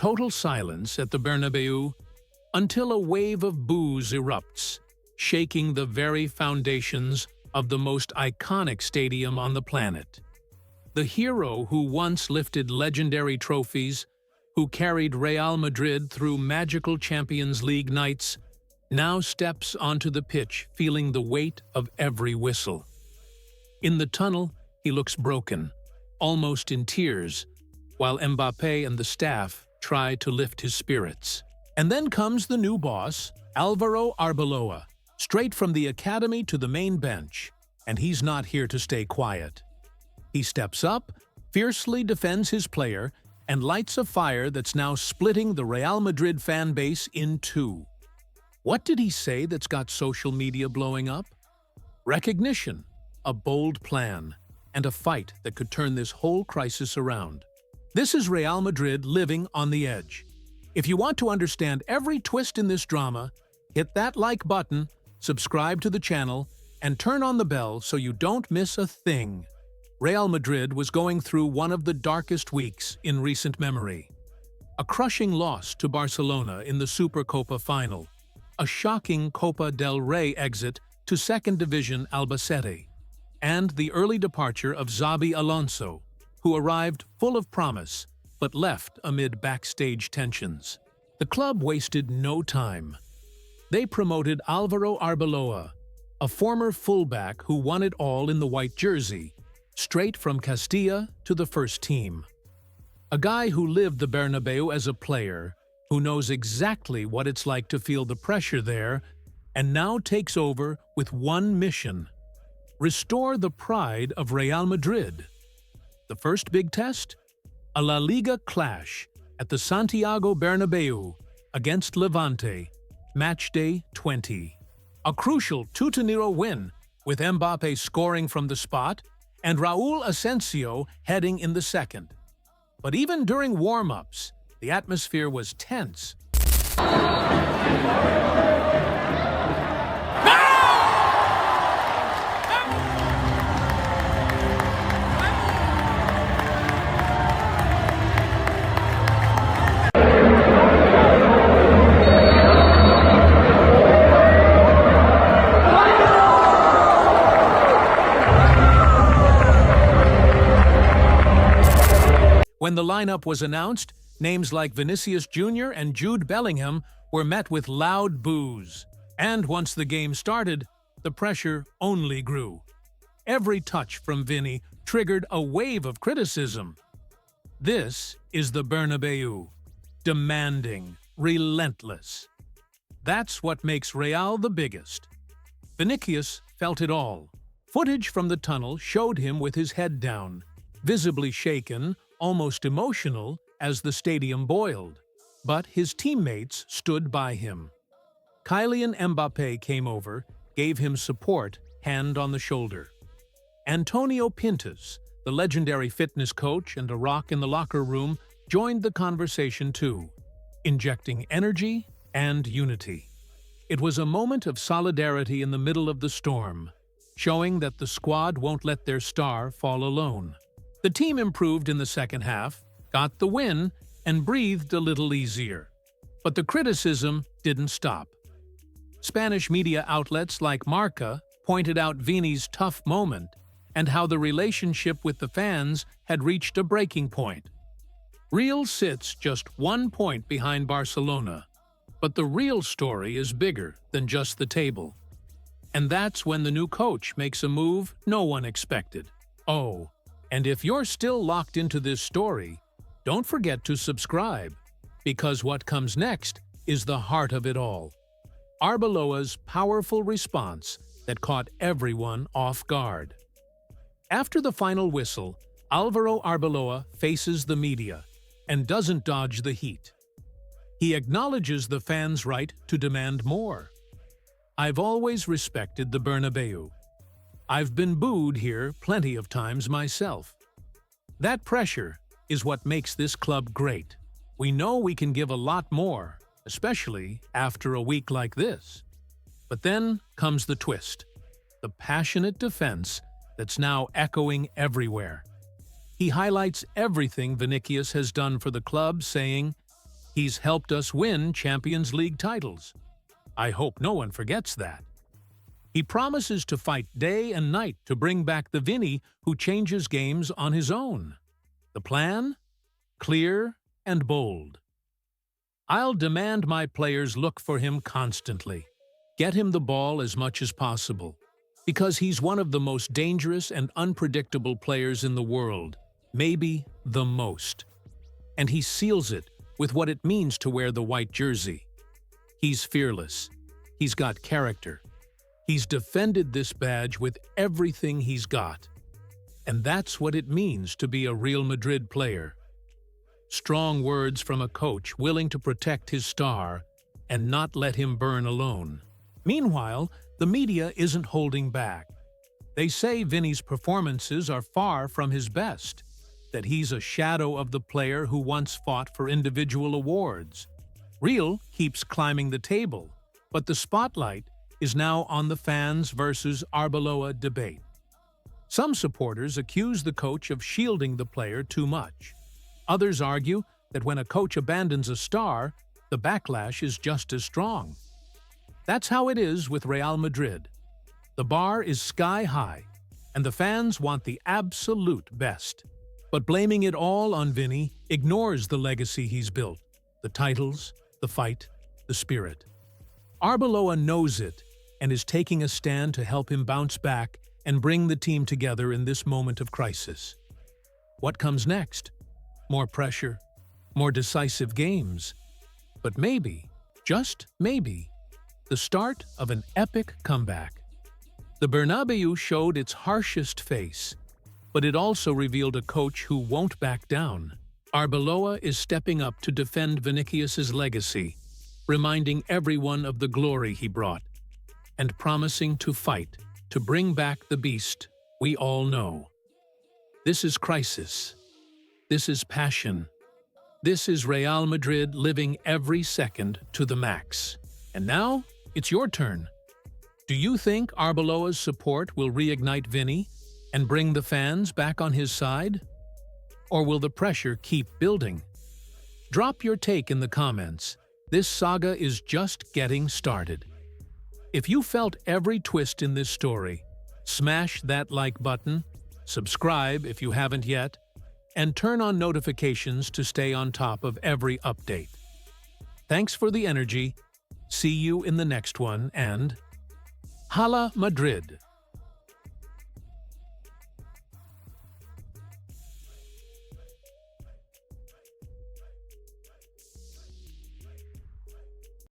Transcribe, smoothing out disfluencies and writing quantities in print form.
Total silence at the Bernabéu until a wave of boos erupts, shaking the very foundations of the most iconic stadium on the planet. The hero who once lifted legendary trophies, who carried Real Madrid through magical Champions League nights, now steps onto the pitch feeling the weight of every whistle. In the tunnel, he looks broken, almost in tears, while Mbappé and the staff try to lift his spirits. And then comes the new boss, Álvaro Arbeloa, straight from the academy to the main bench, and he's not here to stay quiet. He steps up, fiercely defends his player, and lights a fire that's now splitting the Real Madrid fan base in two. What did he say that's got social media blowing up? Recognition, a bold plan, and a fight that could turn this whole crisis around. This is Real Madrid living on the edge. If you want to understand every twist in this drama, hit that like button, subscribe to the channel, and turn on the bell so you don't miss a thing. Real Madrid was going through one of the darkest weeks in recent memory. A crushing loss to Barcelona in the Supercopa final, a shocking Copa del Rey exit to second division Albacete, and the early departure of Xabi Alonso, who arrived full of promise but left amid backstage tensions. The club wasted no time. They promoted Álvaro Arbeloa, a former fullback who won it all in the white jersey, straight from Castilla to the first team. A guy who lived the Bernabéu as a player, who knows exactly what it's like to feel the pressure there, and now takes over with one mission: restore the pride of Real Madrid. The first big test? A La Liga clash at the Santiago Bernabéu against Levante, matchday 20. A crucial 2-0 win, with Mbappé scoring from the spot and Raúl Asensio heading in the second. But even during warm-ups, the atmosphere was tense. When the lineup was announced, names like Vinicius Jr. and Jude Bellingham were met with loud boos. And once the game started, the pressure only grew. Every touch from Vinny triggered a wave of criticism. This is the Bernabéu. Demanding, relentless. That's what makes Real the biggest. Vinicius felt it all. Footage from the tunnel showed him with his head down, visibly shaken, almost emotional, as the stadium boiled. But his teammates stood by him. Kylian Mbappé came over, gave him support, hand on the shoulder. Antonio Pintus, the legendary fitness coach and a rock in the locker room, joined the conversation too, injecting energy and unity. It was a moment of solidarity in the middle of the storm, showing that the squad won't let their star fall alone. The team improved in the second half, got the win, and breathed a little easier. But the criticism didn't stop. Spanish media outlets like Marca pointed out Vini's tough moment and how the relationship with the fans had reached a breaking point. Real sits just 1 point behind Barcelona, but the real story is bigger than just the table. And that's when the new coach makes a move no one expected. Oh, and if you're still locked into this story, don't forget to subscribe, because what comes next is the heart of it all. Arbeloa's powerful response that caught everyone off guard. After the final whistle, Álvaro Arbeloa faces the media and doesn't dodge the heat. He acknowledges the fans' right to demand more. I've always respected the Bernabéu. I've been booed here plenty of times myself. That pressure is what makes this club great. We know we can give a lot more, especially after a week like this. But then comes the twist, the passionate defense that's now echoing everywhere. He highlights everything Vinicius has done for the club, saying, He's helped us win Champions League titles. I hope no one forgets that. He promises to fight day and night to bring back the Vinny who changes games on his own. The plan? Clear and bold. I'll demand my players look for him constantly. Get him the ball as much as possible, because he's one of the most dangerous and unpredictable players in the world, maybe the most. And he seals it with what it means to wear the white jersey. He's fearless. He's got character. He's defended this badge with everything he's got. And that's what it means to be a Real Madrid player. Strong words from a coach willing to protect his star and not let him burn alone. Meanwhile, the media isn't holding back. They say Vinny's performances are far from his best, that he's a shadow of the player who once fought for individual awards. Real keeps climbing the table, but the spotlight is now on the fans versus Arbeloa debate. Some supporters accuse the coach of shielding the player too much. Others argue that when a coach abandons a star, the backlash is just as strong. That's how it is with Real Madrid. The bar is sky high, and the fans want the absolute best. But blaming it all on Vinny ignores the legacy he's built, the titles, the fight, the spirit. Arbeloa knows it and is taking a stand to help him bounce back and bring the team together in this moment of crisis. What comes next? More pressure, more decisive games, but maybe, just maybe, the start of an epic comeback. The Bernabéu showed its harshest face, but it also revealed a coach who won't back down. Arbeloa is stepping up to defend Vinicius's legacy, reminding everyone of the glory he brought, and promising to fight to bring back the beast we all know. This is crisis. This is passion. This is Real Madrid living every second to the max. And now, it's your turn. Do you think Arbeloa's support will reignite Vinny and bring the fans back on his side? Or will the pressure keep building? Drop your take in the comments. This saga is just getting started. If you felt every twist in this story, smash that like button, subscribe if you haven't yet, and turn on notifications to stay on top of every update. Thanks for the energy. See you in the next one, and Hala Madrid!